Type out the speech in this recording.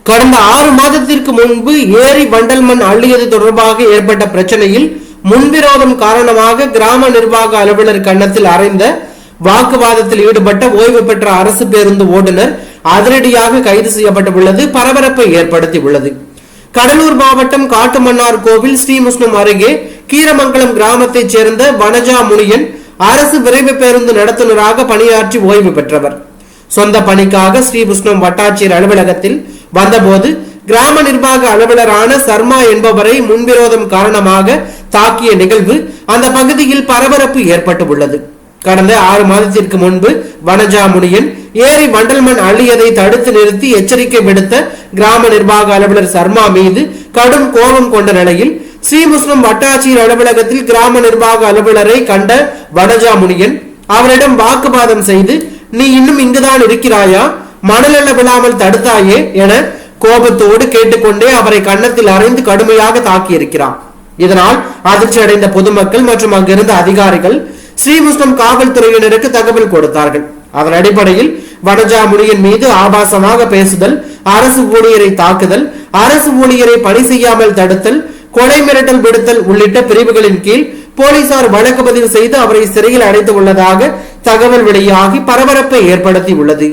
கடந்த 6 மாதத்திற்கு முன்பு ஏரி வண்டல் மண் அள்ளியது தொடர்பாக ஏற்பட்ட பிரச்சனையில் முன்விரோதம் காரணமாக கிராம நிர்வாக அலுவலர் கன்னத்தில் அறைந்த வாக்குவாதத்தில் ஈடுபட்ட ஓய்வு பெற்ற அரசு பேருந்து ஓட்டுநர் அதிரடியாக கைது செய்யப்பட்டுள்ளது பரபரப்பை ஏற்படுத்தியுள்ளது. கடலூர் மாவட்டம் காட்டுமன்னார் கோவில் ஸ்ரீமுஷ்ணம் அருகே கீரமங்கலம் கிராமத்தைச் சேர்ந்த வனஜா முனியன் அரசு விரைவு பேருந்து நடத்துனராக பணியாற்றி ஓய்வு பெற்றவர். சொந்த பணிக்காக ஸ்ரீமுஷ்ணம் வட்டாட்சியர் அலுவலகத்தில் வந்தபோது கிராம நிர்வாக அலுவலரான சர்மா என்பவரை முன்விரோதம் காரணமாக தாக்கிய நிகழ்வு அந்த பகுதியில் பரபரப்பு ஏற்பட்டுள்ளது. கடந்த 6 மாதத்திற்கு முன்பு வனஜா முனியன் ஏரி வண்டல் மண் அள்ளியதை தடுத்து நிறுத்தி எச்சரிக்கை விடுத்த கிராம நிர்வாக அலுவலர் சர்மா மீது கடும் கோபம் கொண்ட நிலையில் ஸ்ரீமுஷ்ணம் வட்டாட்சியர் அலுவலகத்தில் கிராம நிர்வாக அலுவலரை கண்ட வனஜா முனியன் அவரிடம் வாக்குவாதம் செய்து, நீ இன்னும் இங்குதான் இருக்கிறாயா, மணல் அள்ள விழாமல் தடுத்தாயே என கோபத்தோடு கேட்டுக்கொண்டே அவரை கன்னத்தில் அறைந்து கடுமையாக தாக்கியிருக்கிறார். இதனால் அதிர்ச்சி அடைந்த பொதுமக்கள் மற்றும் அங்கிருந்த அதிகாரிகள் ஸ்ரீமுஷ்ணம் காவல்துறையினருக்கு தகவல் கொடுத்தார்கள். அதன் அடிப்படையில் வனஜா முனியன் மீது ஆபாசமாக பேசுதல், அரசு ஊழியரை தாக்குதல், அரசு ஊழியரை பணி செய்யாமல் தடுத்தல், கொலை மிரட்டல் விடுத்தல் உள்ளிட்ட பிரிவுகளின் கீழ் போலீசார் வழக்கு பதிவு செய்து அவரை சிறையில் அடைத்து உள்ளதாக தகவல் வெளியாகி பரபரப்பை ஏற்படுத்தி உள்ளது.